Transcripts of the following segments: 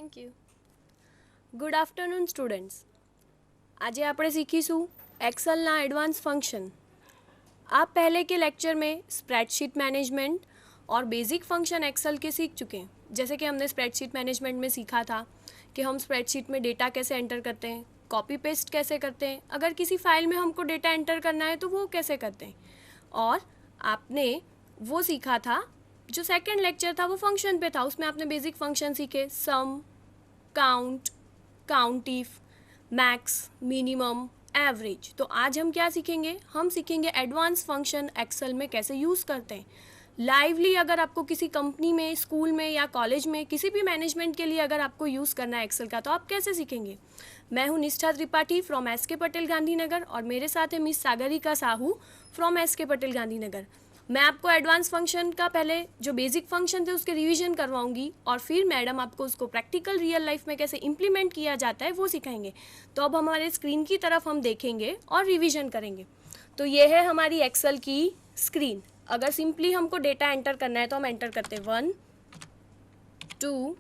Thank you. Good afternoon students. આજે આપણે सीखीશું एक्सेलના advance function. आप पहले के लेक्चर में स्प्रेडशीट मैनेजमेंट और बेसिक फंक्शन एक्सेल के सीख चुके हैं. जैसे कि हमने स्प्रेडशीट मैनेजमेंट में सीखा था कि हम स्प्रेडशीट में डेटा कैसे एंटर करते हैं, कॉपी पेस्ट कैसे करते हैं, अगर किसी फाइल में हमको डेटा एंटर करना है तो वो कैसे करते हैं. और आपने वो सीखा था, जो सेकंड लेक्चर था वो फंक्शन पे था, उसमें आपने बेसिक फंक्शन सीखे, सम, काउंट, काउंटिफ, मैक्स, मिनिमम, एवरेज. तो आज हम क्या सीखेंगे, हम सीखेंगे एडवांस फंक्शन एक्सेल में कैसे यूज़ करते हैं. लाइवली अगर आपको किसी कंपनी में, स्कूल में या कॉलेज में किसी भी मैनेजमेंट के लिए अगर आपको यूज़ करना है एक्सेल का, तो आप कैसे सीखेंगे. मैं हूँ निष्ठा त्रिपाठी फ्रॉम एस के पटेल गांधीनगर और मेरे साथ है miss Sagarika Sahu from S के पटेल गांधीनगर. मैं आपको एडवांस फंक्शन का पहले जो बेसिक फंक्शन थे उसके रिवीजन करवाऊंगी और फिर मैडम आपको उसको प्रैक्टिकल रियल लाइफ में कैसे इम्प्लीमेंट किया जाता है वो सिखाएंगे. तो अब हमारे स्क्रीन की तरफ हम देखेंगे और रिवीजन करेंगे. तो ये है हमारी एक्सेल की स्क्रीन. अगर सिंपली हमको डेटा एंटर करना है तो हम एंटर करते हैं 1 2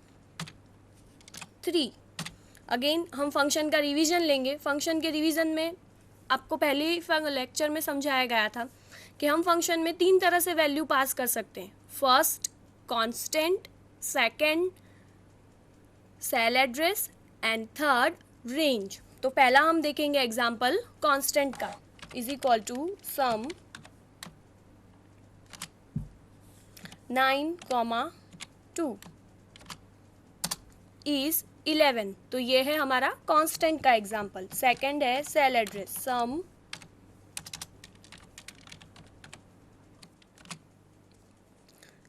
3. अगेन हम फंक्शन का रिवीजन लेंगे. फंक्शन के रिवीजन में आपको पहले ही लेक्चर में समझाया गया था कि हम फंक्शन में 3 तरह से वैल्यू पास कर सकते हैं. First constant, second cell address and third range. तो पहला हम देखेंगे एग्जांपल कांस्टेंट का. Is equal to sum 9, 2 is 11. तो ये है हमारा कांस्टेंट का एग्जांपल. सेकंड है सेल एड्रेस, सम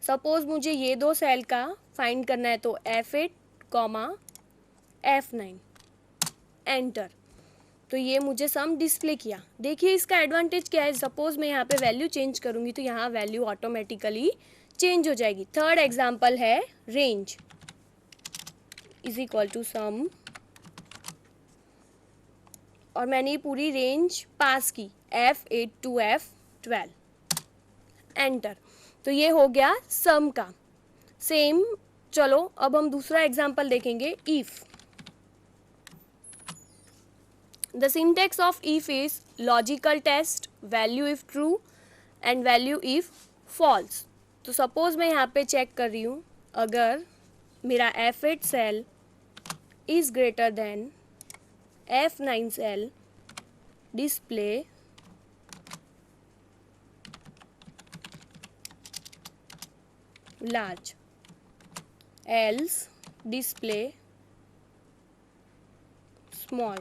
सपोज मुझे ये दो सेल का फाइंड करना है तो F8, F9 एंटर. तो ये मुझे सम डिस्प्ले किया. देखिए इसका एडवांटेज क्या है. सपोज मैं यहाँ पे वैल्यू चेंज करूँगी तो यहाँ वैल्यू ऑटोमेटिकली चेंज हो जाएगी. थर्ड एग्जांपल है रेंज, इज इक्वल टू सम, और मैंने पूरी रेंज पास की F8 to F12 एंटर. तो ये हो गया सम का. सेम चलो अब हम दूसरा एग्जांपल देखेंगे. If the syntax of if is logical test, value if true and value if false. तो सपोज मैं यहाँ पे चेक कर रही हूँ, अगर मेरा F8 cell is greater than F9 cell, display large, else display small.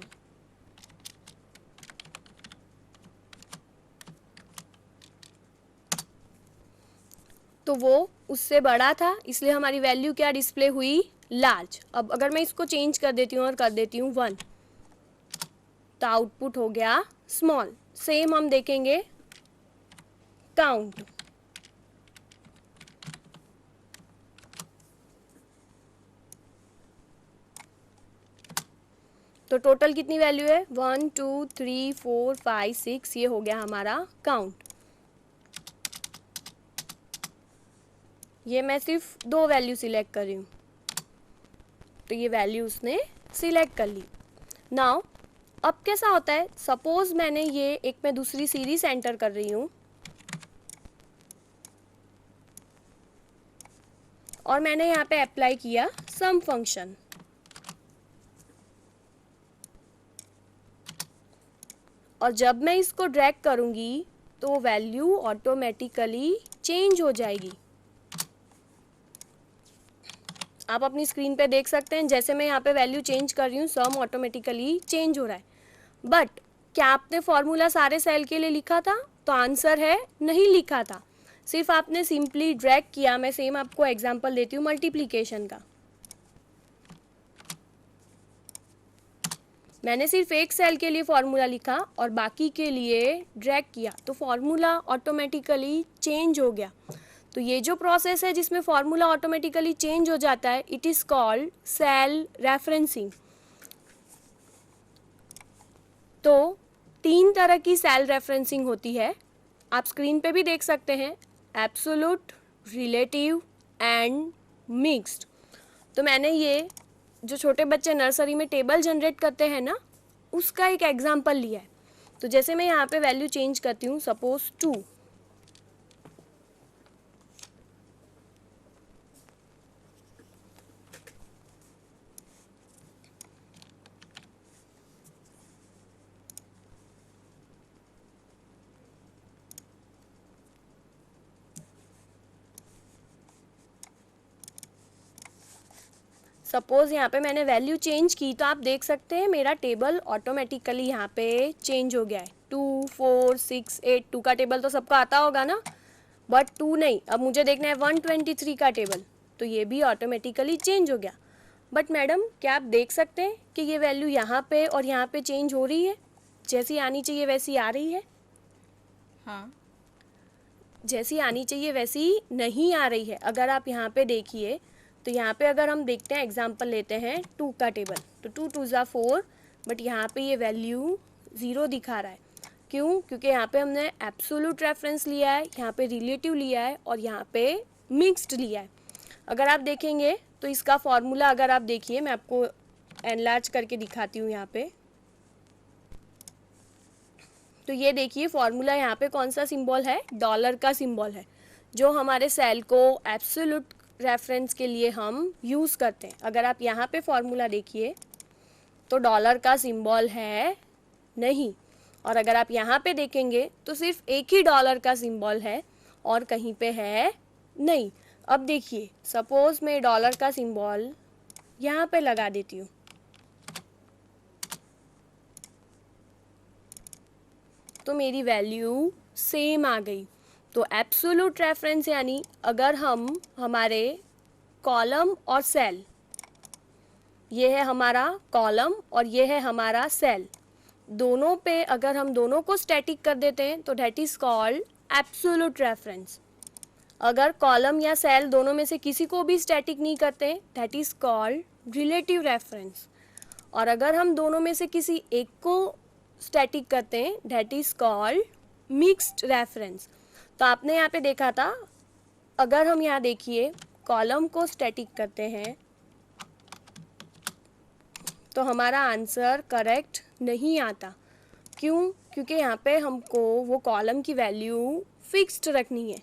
तो वो उससे बड़ा था इसलिए हमारी वैल्यू क्या डिस्प्ले हुई, लार्ज. अब अगर मैं इसको चेंज कर देती हूँ और कर देती हूँ 1, तो आउटपुट हो गया स्मॉल. सेम हम देखेंगे काउंट. तो टोटल कितनी वैल्यू है, 1 2 3 4 5 6. ये हो गया हमारा काउंट. ये मैं सिर्फ 2 वैल्यू सिलेक्ट कर रही हूँ तो ये वैल्यू उसने सिलेक्ट कर ली. नाउ अब कैसा होता है, सपोज मैंने ये एक मैं दूसरी सीरीज एंटर कर रही हूँ और मैंने यहाँ पे अप्लाई किया सम फंक्शन. और जब मैं इसको ड्रैग करूंगी तो वैल्यू ऑटोमेटिकली चेंज हो जाएगी. आप अपनी स्क्रीन पे देख सकते हैं जैसे मैं यहाँ पे वैल्यू चेंज कर रही हूँ सम ऑटोमेटिकली चेंज हो रहा है. बट क्या आपने फॉर्मूला सारे सेल के लिए लिखा था, तो आंसर है नहीं लिखा था. सिर्फ आपने सिंपली ड्रैग किया. मैं सेम आपको एग्जांपल देती हूँ मल्टीप्लिकेशन का. मैंने सिर्फ एक सेल के लिए फॉर्मूला लिखा और बाकी के लिए ड्रैग किया तो फॉर्मूला ऑटोमेटिकली चेंज हो गया. तो ये जो प्रोसेस है जिसमें फॉर्मूला ऑटोमेटिकली चेंज हो जाता है, it is called cell referencing. तो 3 तरह की सेल रेफरेंसिंग होती है. आप स्क्रीन पे भी देख सकते हैं, एब्सोल्यूट, रिलेटिव एंड मिक्स्ड. तो मैंने ये जो छोटे बच्चे नर्सरी में टेबल जनरेट करते हैं ना, उसका एक एग्जाम्पल लिया है। तो जैसे मैं यहाँ पे वैल्यू चेंज करती हूँ, सपोज 2, सपोज यहाँ पे मैंने वैल्यू चेंज की, तो आप देख सकते हैं मेरा टेबल ऑटोमेटिकली यहाँ पे चेंज हो गया है। 2, 4, 6, 8, 2 का टेबल तो सबको आता होगा ना, बट 2 नहीं। अब मुझे देखना है 123 का टेबल, तो ये भी ऑटोमेटिकली चेंज हो गया। बट मैडम, क्या आप देख सकते हैं कि ये वैल्यू यहाँ पे और यहाँ पे चेंज हो रही है? जैसी आनी चाहिए वैसी आ रही है? हाँ। जैसी आनी चाहिए वैसी नहीं आ रही है। अगर आप यहाँ पे देखिए, तो यहाँ पे अगर हम देखते हैं, एग्जाम्पल लेते हैं 2 का टेबल, तो 2 2 ज़ा 4, बट यहाँ पे ये वैल्यू 0 दिखा रहा है। क्यों? क्योंकि यहाँ पे हमने एब्सोल्यूट रेफरेंस लिया है, यहाँ पे रिलेटिव लिया है और यहाँ पे मिक्स्ड लिया है। अगर आप देखेंगे तो इसका फॉर्मूला, अगर आप देखिए, मैं आपको एनलार्ज करके दिखाती हूँ यहाँ पे। तो ये देखिए फॉर्मूला यहाँ पे कौन सा सिंबल है? डॉलर का सिंबल है, जो हमारे सेल को एब्सोल्यूट रेफरेंस के लिए हम यूज़ करते हैं। अगर आप यहाँ पे फॉर्मूला देखिए तो डॉलर का सिंबल है नहीं, और अगर आप यहाँ पे देखेंगे तो सिर्फ एक ही डॉलर का सिंबल है और कहीं पे है नहीं। अब देखिए, सपोज मैं डॉलर का सिंबल यहाँ पे लगा देती हूँ, तो मेरी वैल्यू सेम आ गई। तो एब्सोल्यूट रेफरेंस यानी अगर हम हमारे कॉलम और सेल, ये है हमारा कॉलम और ये है हमारा सेल, दोनों पे अगर हम दोनों को स्टैटिक कर देते हैं तो that is called absolute reference. अगर कॉलम या सेल दोनों में से किसी को भी स्टैटिक नहीं करते, that is called relative reference. और अगर हम दोनों में से किसी एक को स्टैटिक करते हैं, that is called mixed reference. तो आपने यहाँ पे देखा था, अगर हम यहाँ देखिए कॉलम को स्टैटिक करते हैं तो हमारा आंसर करेक्ट नहीं आता। क्यों? क्योंकि यहाँ पे हमको वो कॉलम की वैल्यू फिक्स्ड रखनी है,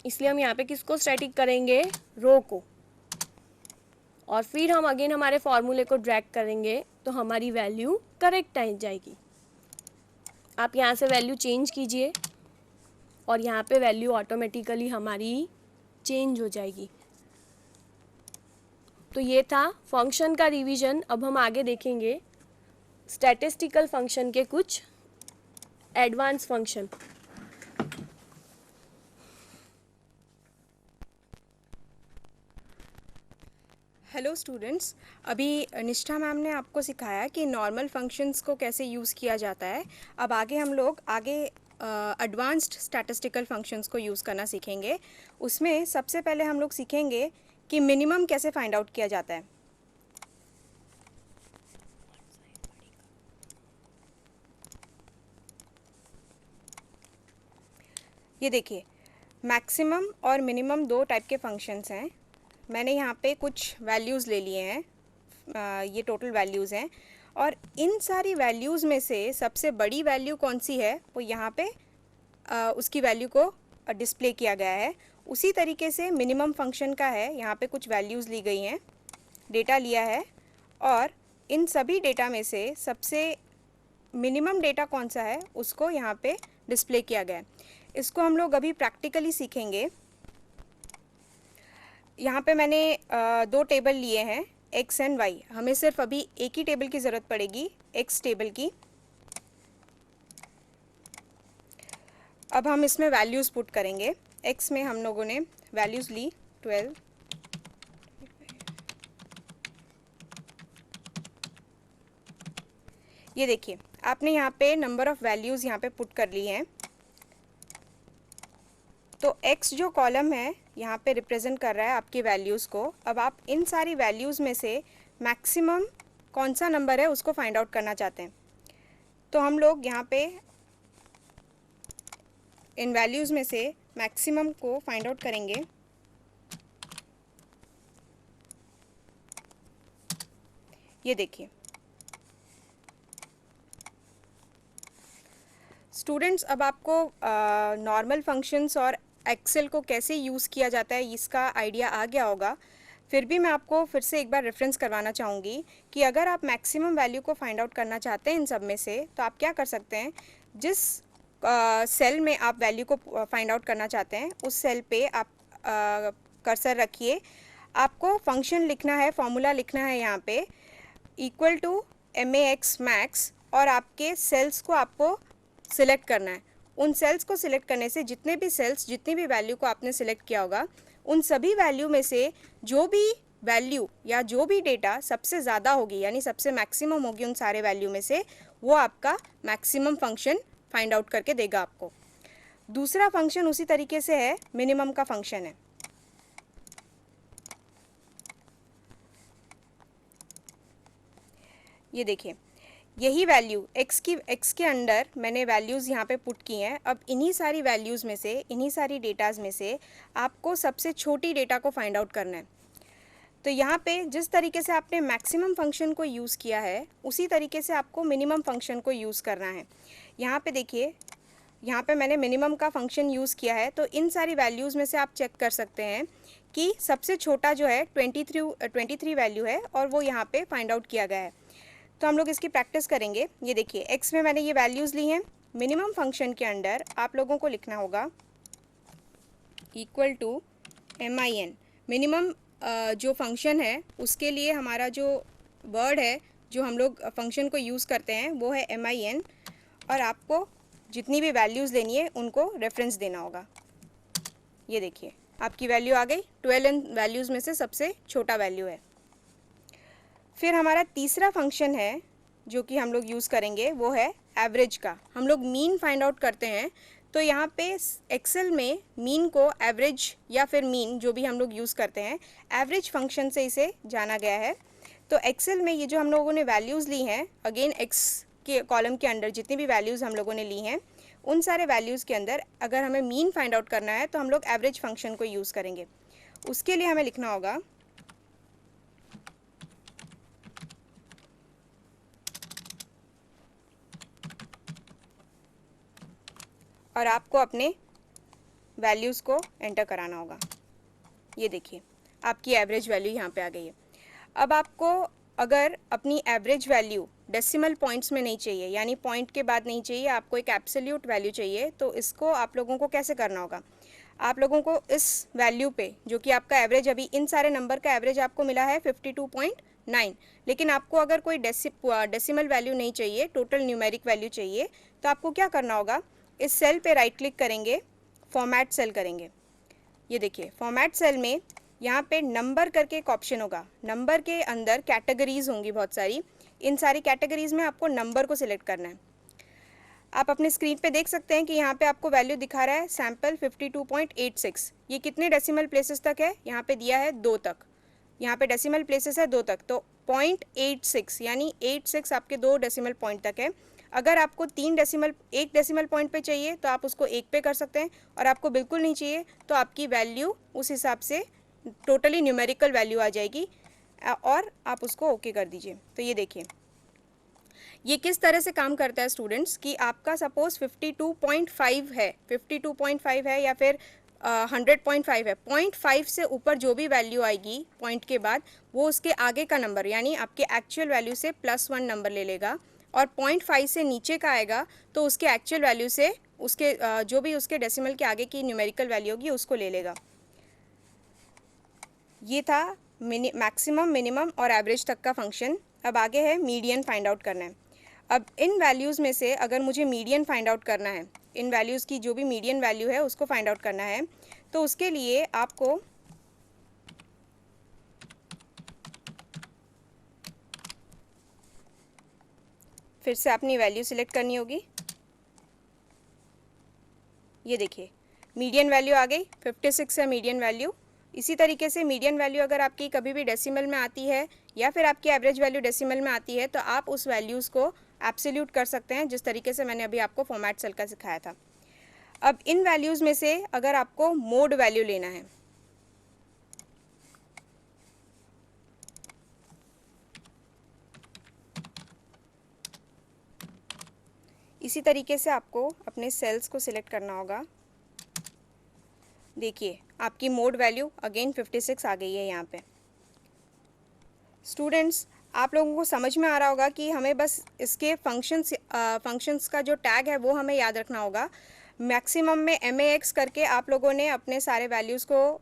इसलिए हम यहाँ पे किसको स्टैटिक करेंगे? रो को। और फिर हम अगेन हमारे फॉर्मूले को ड्रैग करेंगे तो हमारी वैल्यू करेक्ट आ जाएगी। आप यहाँ से वैल्यू चेंज कीजिए और यहाँ पे वैल्यू ऑटोमेटिकली हमारी चेंज हो जाएगी। तो ये था फंक्शन का रिवीजन। अब हम आगे देखेंगे स्टैटिस्टिकल फंक्शन के कुछ एडवांस फंक्शन। हेलो स्टूडेंट्स, अभी निष्ठा मैम ने आपको सिखाया कि नॉर्मल फंक्शंस को कैसे यूज़ किया जाता है। अब आगे हम लोग एडवांस्ड स्टैटिस्टिकल फंक्शंस को यूज़ करना सीखेंगे। उसमें सबसे पहले हम लोग सीखेंगे कि मिनिमम कैसे फाइंड आउट किया जाता है। ये देखिए, मैक्सिमम और मिनिमम दो टाइप के फंक्शंस हैं। मैंने यहाँ पे कुछ वैल्यूज़ ले लिए हैं, ये टोटल वैल्यूज़ हैं, और इन सारी वैल्यूज़ में से सबसे बड़ी वैल्यू कौन सी है वो यहाँ पे उसकी वैल्यू को डिस्प्ले किया गया है। उसी तरीके से मिनिमम फंक्शन का है, यहाँ पे कुछ वैल्यूज़ ली गई हैं, डेटा लिया है, और इन सभी डेटा में से सबसे मिनिमम डेटा कौन सा है उसको यहाँ पे डिस्प्ले किया गया है। इसको हम लोग अभी प्रैक्टिकली सीखेंगे। यहाँ पे मैंने दो टेबल लिए हैं, एक्स एंड वाई। हमें सिर्फ अभी एक ही टेबल की ज़रूरत पड़ेगी, एक्स टेबल की। अब हम इसमें वैल्यूज़ पुट करेंगे। एक्स में हम लोगों ने वैल्यूज़ ली 12, ये देखिए आपने यहाँ पे नंबर ऑफ़ वैल्यूज़ यहाँ पे पुट कर ली हैं। तो x जो कॉलम है यहाँ पे रिप्रेजेंट कर रहा है आपकी वैल्यूज़ को। अब आप इन सारी वैल्यूज़ में से मैक्सिमम कौन सा नंबर है उसको फाइंड आउट करना चाहते हैं। तो हम लोग यहाँ पे इन वैल्यूज़ में से मैक्सिमम को फाइंड आउट करेंगे। ये देखिए स्टूडेंट्स, अब आपको नॉर्मल फंक्शंस और एक्सेल को कैसे यूज़ किया जाता है इसका आइडिया आ गया होगा। फिर भी मैं आपको फिर से एक बार रेफरेंस करवाना चाहूँगी कि अगर आप मैक्सिमम वैल्यू को फाइंड आउट करना चाहते हैं इन सब में से, तो आप क्या कर सकते हैं, जिस सेल में आप वैल्यू को फाइंड आउट करना चाहते हैं उस सेल पे आप कर्सर रखिए। आपको फंक्शन लिखना है, फॉर्मूला लिखना है यहाँ पे इक्वल टू MAX मैक्स, और आपके सेल्स को आपको सिलेक्ट करना है। उन सेल्स को सिलेक्ट करने से जितने भी सेल्स, जितनी भी वैल्यू को आपने सिलेक्ट किया होगा, उन सभी वैल्यू में से जो भी वैल्यू या जो भी डेटा सबसे ज़्यादा होगी, यानी सबसे मैक्सिमम होगी उन सारे वैल्यू में से, वो आपका मैक्सिमम फंक्शन फाइंड आउट करके देगा आपको। दूसरा फंक्शन उसी तरीके से है, मिनिमम का फंक्शन है। ये देखिए, यही वैल्यू x के अंडर मैंने वैल्यूज़ यहाँ पे पुट की हैं। अब इन्हीं सारी वैल्यूज़ में से, इन्हीं सारी डेटाज में से आपको सबसे छोटी डेटा को फाइंड आउट करना है। तो यहाँ पे जिस तरीके से आपने मैक्सिमम फंक्शन को यूज़ किया है, उसी तरीके से आपको मिनिमम फंक्शन को यूज़ करना है। यहाँ पे देखिए, यहाँ पे मैंने मिनिमम का फंक्शन यूज़ किया है, तो इन सारी वैल्यूज़ में से आप चेक कर सकते हैं कि सबसे छोटा जो है 23 वैल्यू है, और वो यहाँ पे फाइंड आउट किया गया है। तो हम लोग इसकी प्रैक्टिस करेंगे। ये देखिए, x में मैंने ये वैल्यूज़ ली हैं। मिनिमम फंक्शन के अंडर आप लोगों को लिखना होगा इक्वल टू MIN। मिनिमम जो फंक्शन है उसके लिए हमारा जो वर्ड है, जो हम लोग फंक्शन को यूज़ करते हैं, वो है MIN, और आपको जितनी भी वैल्यूज़ लेनी है उनको रेफरेंस देना होगा। ये देखिए, आपकी वैल्यू आ गई। 12 वैल्यूज़ में से सबसे छोटा वैल्यू है। फिर हमारा तीसरा फंक्शन है जो कि हम लोग यूज़ करेंगे, वो है एवरेज का। हम लोग मीन फाइंड आउट करते हैं, तो यहाँ पे एक्सेल में मीन को एवरेज या फिर मीन, जो भी हम लोग यूज़ करते हैं, एवरेज फंक्शन से इसे जाना गया है। तो एक्सेल में ये जो हम लोगों ने वैल्यूज़ ली हैं, अगेन एक्स के कॉलम के अंडर जितनी भी वैल्यूज़ हम लोगों ने ली हैं, उन सारे वैल्यूज़ के अंदर अगर हमें मीन फाइंड आउट करना है तो हम लोग एवरेज फंक्शन को यूज़ करेंगे। उसके लिए हमें लिखना होगा और आपको अपने वैल्यूज़ को एंटर कराना होगा। ये देखिए, आपकी एवरेज वैल्यू यहाँ पे आ गई है। अब आपको अगर अपनी एवरेज वैल्यू डेसिमल पॉइंट्स में नहीं चाहिए, यानी पॉइंट के बाद नहीं चाहिए, आपको एक एब्सोल्यूट वैल्यू चाहिए, तो इसको आप लोगों को कैसे करना होगा। आप लोगों को इस वैल्यू पे, जो कि आपका एवरेज, अभी इन सारे नंबर का एवरेज आपको मिला है 52.9, लेकिन आपको अगर कोई डेसिमल वैल्यू नहीं चाहिए, टोटल न्यूमेरिक वैल्यू चाहिए, तो आपको क्या करना होगा, इस सेल पे राइट क्लिक करेंगे, फॉर्मेट सेल करेंगे। ये देखिए, फॉर्मेट सेल में यहाँ पे नंबर करके एक ऑप्शन होगा। नंबर के अंदर कैटेगरीज होंगी बहुत सारी। इन सारी कैटेगरीज में आपको नंबर को सिलेक्ट करना है। आप अपने स्क्रीन पे देख सकते हैं कि यहाँ पे आपको वैल्यू दिखा रहा है सैम्पल 52.86। ये कितने डेसिमल प्लेसेस तक है, यहाँ पे दिया है 2 तक। यहाँ पे डेसिमल प्लेसेस है 2 तक, तो 0.86 यानी 86 आपके 2 डेसिमल पॉइंट तक है। अगर आपको 1 डेसिमल पॉइंट पे चाहिए तो आप उसको 1 पे कर सकते हैं, और आपको बिल्कुल नहीं चाहिए तो आपकी वैल्यू उस हिसाब से टोटली न्यूमेरिकल वैल्यू आ जाएगी, और आप उसको ओके कर दीजिए। तो ये देखिए, ये किस तरह से काम करता है स्टूडेंट्स, कि आपका सपोज 52.5 है, 52.5 है या फिर 100.5 है, 0.5 से ऊपर जो भी वैल्यू आएगी पॉइंट के बाद, वो उसके आगे का नंबर, यानी आपके एक्चुअल वैल्यू से +1 नंबर ले लेगा, और 0.5 से नीचे का आएगा तो उसके एक्चुअल वैल्यू से उसके जो भी उसके डेसिमल के आगे की न्यूमेरिकल वैल्यू होगी उसको ले लेगा। ये था मैक्सिमम, मिनिमम और एवरेज तक का फंक्शन। अब आगे है मीडियन फाइंड आउट करना है। अब इन वैल्यूज़ में से अगर मुझे मीडियन फाइंड आउट करना है, इन वैल्यूज़ की जो भी मीडियन वैल्यू है उसको फाइंड आउट करना है, तो उसके लिए आपको फिर से अपनी वैल्यू सिलेक्ट करनी होगी। ये देखिए, मीडियन वैल्यू आ गई, 56 है मीडियन वैल्यू। इसी तरीके से मीडियन वैल्यू अगर आपकी कभी भी डेसिमल में आती है या फिर आपकी एवरेज वैल्यू डेसिमल में आती है, तो आप उस वैल्यूज़ को एब्सोल्यूट कर सकते हैं, जिस तरीके से मैंने अभी आपको फॉर्मेट सेल का सिखाया था। अब इन वैल्यूज़ में से अगर आपको मोड वैल्यू लेना है, इसी तरीके से आपको अपने सेल्स को सिलेक्ट करना होगा। देखिए आपकी मोड वैल्यू अगेन 56 आ गई है यहाँ पे। स्टूडेंट्स, आप लोगों को समझ में आ रहा होगा कि हमें बस इसके फंक्शंस का जो टैग है वो हमें याद रखना होगा। मैक्सिमम में MAX करके आप लोगों ने अपने सारे वैल्यूज़ को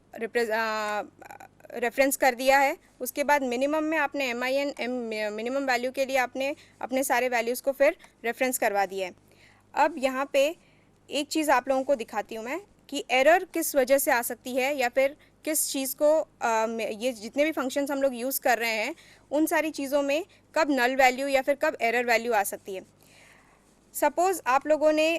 रेफरेंस कर दिया है। उसके बाद मिनिमम में आपने MIN मिनिमम वैल्यू के लिए आपने अपने सारे वैल्यूज़ को फिर रेफरेंस करवा दिया है। अब यहाँ पे एक चीज़ आप लोगों को दिखाती हूँ मैं कि एरर किस वजह से आ सकती है या फिर किस चीज़ को ये जितने भी फंक्शंस हम लोग यूज़ कर रहे हैं उन सारी चीज़ों में कब नल वैल्यू या फिर कब एरर वैल्यू आ सकती है। सपोज़ आप लोगों ने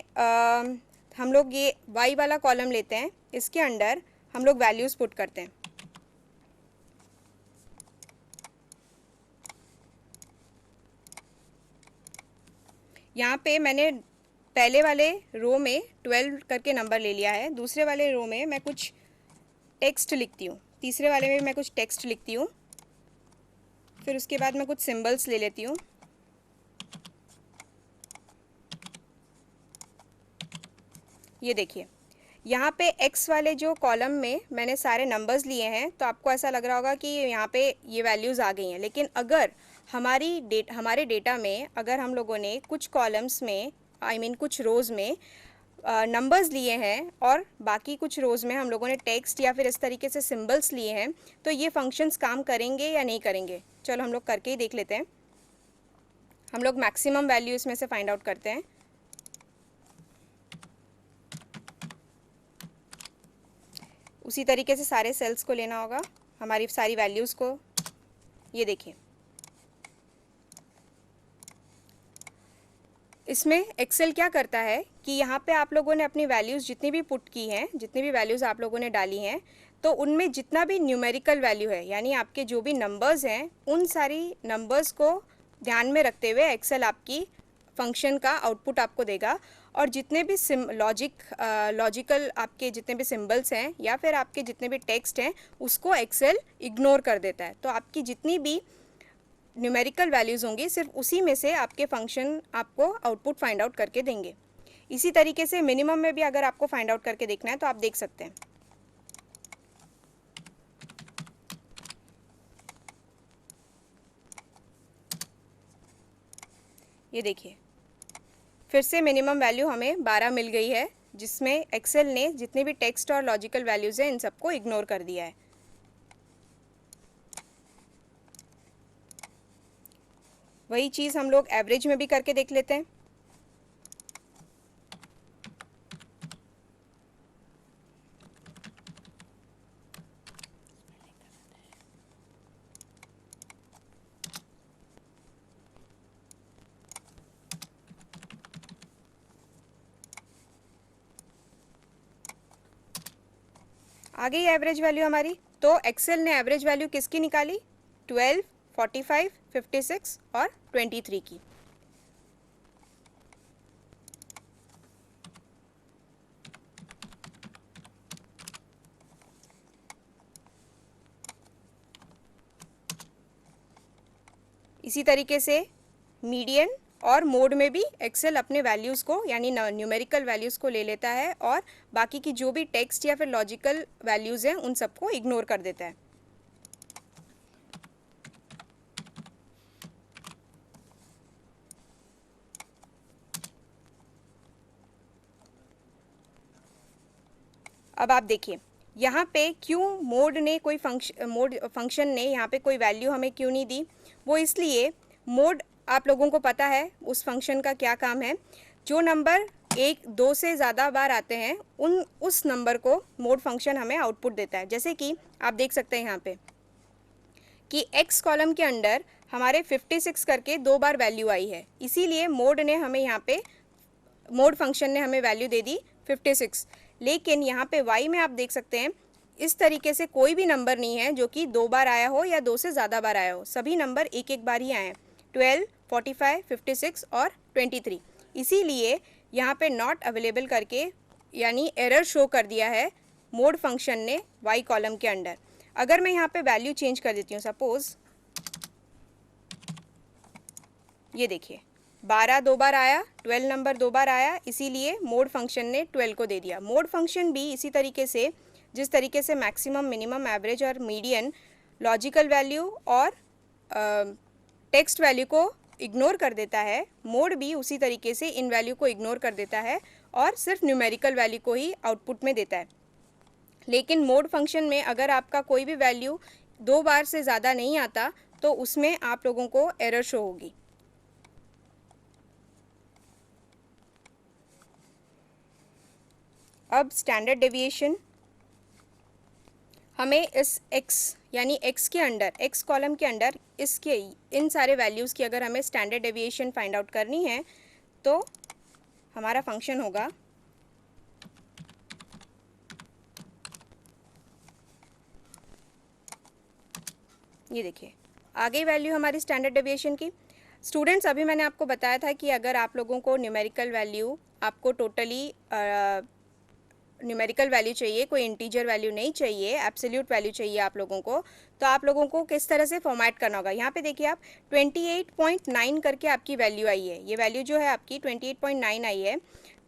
हम लोग ये y वाला कॉलम लेते हैं, इसके अंडर हम लोग वैल्यूज़ पुट करते हैं। यहाँ पे मैंने पहले वाले रो में 12 करके नंबर ले लिया है, दूसरे वाले रो में मैं कुछ टेक्स्ट लिखती हूँ, तीसरे वाले में मैं कुछ टेक्स्ट लिखती हूँ, फिर उसके बाद मैं कुछ सिंबल्स ले लेती हूँ। ये देखिए यहाँ पे x वाले जो कॉलम में मैंने सारे नंबर्स लिए हैं, तो आपको ऐसा लग रहा होगा कि यहाँ पे ये वैल्यूज़ आ गई हैं। लेकिन अगर हमारे डेटा में अगर हम लोगों ने कुछ कॉलम्स में कुछ रोज़ में नंबर्स लिए हैं और बाकी कुछ रोज़ में हम लोगों ने टेक्स्ट या फिर इस तरीके से सिंबल्स लिए हैं, तो ये फंक्शंस काम करेंगे या नहीं करेंगे। चलो हम लोग करके ही देख लेते हैं। हम लोग मैक्सिमम वैल्यू इसमें से फाइंड आउट करते हैं। उसी तरीके से सारे सेल्स को लेना होगा, हमारी सारी वैल्यूज़ को। ये देखिए इसमें एक्सेल क्या करता है कि यहाँ पे आप लोगों ने अपनी वैल्यूज़ जितनी भी पुट की हैं, जितनी भी वैल्यूज़ आप लोगों ने डाली हैं, तो उनमें जितना भी न्यूमेरिकल वैल्यू है यानी आपके जो भी नंबर्स हैं उन सारी नंबर्स को ध्यान में रखते हुए एक्सेल आपकी फंक्शन का आउटपुट आपको देगा। और जितने भी लॉजिकल आपके जितने भी सिंबल्स हैं या फिर आपके जितने भी टेक्स्ट हैं उसको एक्सेल इग्नोर कर देता है। तो आपकी जितनी भी न्यूमेरिकल वैल्यूज़ होंगी सिर्फ उसी में से आपके फंक्शन आपको आउटपुट फाइंड आउट करके देंगे। इसी तरीके से मिनिमम में भी अगर आपको फाइंड आउट करके देखना है तो आप देख सकते हैं। ये देखिए फिर से मिनिमम वैल्यू हमें 12 मिल गई है, जिसमें एक्सेल ने जितने भी टेक्स्ट और लॉजिकल वैल्यूज़ हैं इन सबको इग्नोर कर दिया है। वही चीज़ हम लोग एवरेज में भी करके देख लेते हैं। आ गई एवरेज वैल्यू हमारी। तो एक्सेल ने एवरेज वैल्यू किसकी निकाली? 12, 45, 56 और 23 की। इसी तरीके से मीडियन और मोड में भी एक्सेल अपने वैल्यूज़ को यानी न्यूमेरिकल वैल्यूज़ को ले लेता है और बाकी की जो भी टेक्स्ट या फिर लॉजिकल वैल्यूज़ हैं उन सबको इग्नोर कर देता है। अब आप देखिए यहाँ पे क्यों मोड फंक्शन ने यहाँ पे कोई वैल्यू हमें क्यों नहीं दी? वो इसलिए, मोड आप लोगों को पता है उस फंक्शन का क्या काम है। जो नंबर 1, 2 से ज़्यादा बार आते हैं उस नंबर को मोड फंक्शन हमें आउटपुट देता है। जैसे कि आप देख सकते हैं यहाँ पे कि x कॉलम के अंडर हमारे 56 करके 2 बार वैल्यू आई है, इसीलिए मोड ने हमें यहाँ पे मोड फंक्शन ने हमें वैल्यू दे दी 56। लेकिन यहाँ पे y में आप देख सकते हैं इस तरीके से कोई भी नंबर नहीं है जो कि 2 बार आया हो या 2 से ज़्यादा बार आया हो। सभी नंबर एक एक बार ही आए हैं, 12, 45, 56 और 23। इसीलिए यहाँ पे नॉट अवेलेबल करके यानी एरर शो कर दिया है मोड फंक्शन ने y कॉलम के अंडर। अगर मैं यहाँ पे वैल्यू चेंज कर देती हूँ, सपोज़ ये देखिए 12 दो बार आया, 12 नंबर दो बार आया, इसीलिए मोड फंक्शन ने 12 को दे दिया। मोड फंक्शन भी इसी तरीके से, जिस तरीके से मैक्सिमम, मिनिमम, एवरेज और मीडियन लॉजिकल वैल्यू और टेक्स्ट वैल्यू को इग्नोर कर देता है, मोड भी उसी तरीके से इन वैल्यू को इग्नोर कर देता है और सिर्फ न्यूमेरिकल वैल्यू को ही आउटपुट में देता है। लेकिन मोड फंक्शन में अगर आपका कोई भी वैल्यू 2 बार से ज़्यादा नहीं आता तो उसमें आप लोगों को एरर शो होगी। अब स्टैंडर्ड डेविएशन, हमें इस x यानी x के अंडर, x कॉलम के अंडर इसके इन सारे वैल्यूज़ की अगर हमें स्टैंडर्ड डेविएशन फाइंड आउट करनी है तो हमारा फंक्शन होगा ये देखिए आ गई वैल्यू हमारी स्टैंडर्ड डेविएशन की। स्टूडेंट्स, अभी मैंने आपको बताया था कि अगर आप लोगों को न्यूमेरिकल वैल्यू, आपको टोटली न्यूमेरिकल वैल्यू चाहिए, कोई इंटीजर वैल्यू नहीं चाहिए, एब्सोल्यूट वैल्यू चाहिए आप लोगों को, तो आप लोगों को किस तरह से फॉर्मेट करना होगा। यहाँ पे देखिए आप 28.9 करके आपकी वैल्यू आई है, ये वैल्यू जो है आपकी 28.9 आई है।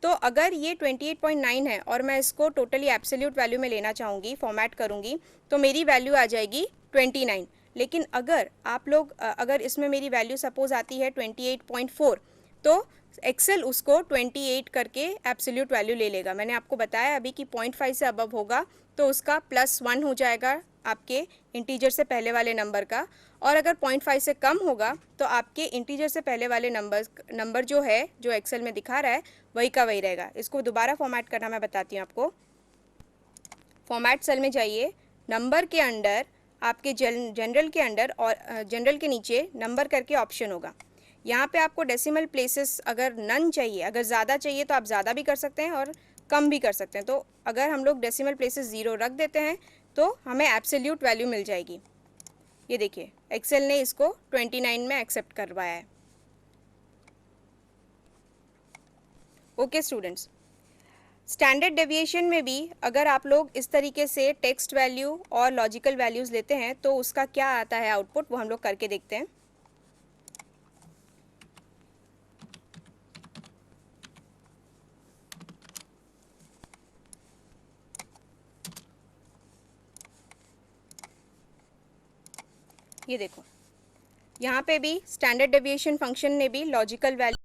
तो अगर ये 28.9 है और मैं इसको टोटली एब्सोल्यूट वैल्यू में लेना चाहूँगी, फॉर्मेट करूँगी, तो मेरी वैल्यू आ जाएगी 29। लेकिन अगर आप लोग अगर इसमें मेरी वैल्यू सपोज आती है 28.4, तो एक्सेल उसको 28 करके एब्सोल्यूट वैल्यू ले लेगा। मैंने आपको बताया अभी कि 0.5 से अबव होगा तो उसका +1 हो जाएगा आपके इंटीजर से पहले वाले नंबर का, और अगर 0.5 से कम होगा तो आपके इंटीजर से पहले वाले नंबर जो है, जो एक्सेल में दिखा रहा है, वही का वही रहेगा। इसको दोबारा फॉर्मेट करना मैं बताती हूँ आपको। फॉर्मेट सेल में जाइए, नंबर के अंडर आपके जनरल के अंडर और जनरल के नीचे नंबर करके ऑप्शन होगा। यहाँ पे आपको डेसिमल प्लेसेस अगर नन चाहिए, अगर ज़्यादा चाहिए तो आप ज़्यादा भी कर सकते हैं और कम भी कर सकते हैं। तो अगर हम लोग डेसिमल प्लेसेस 0 रख देते हैं तो हमें एब्सोल्यूट वैल्यू मिल जाएगी। ये देखिए एक्सेल ने इसको 29 में एक्सेप्ट करवाया है। ओके स्टूडेंट्स, स्टैंडर्ड डेविएशन में भी अगर आप लोग इस तरीके से टेक्स्ट वैल्यू और लॉजिकल वैल्यूज़ लेते हैं तो उसका क्या आता है आउटपुट, वो हम लोग करके देखते हैं। ये देखो यहाँ पे भी स्टैंडर्ड डेविएशन फंक्शन ने भी लॉजिकल वैल्यू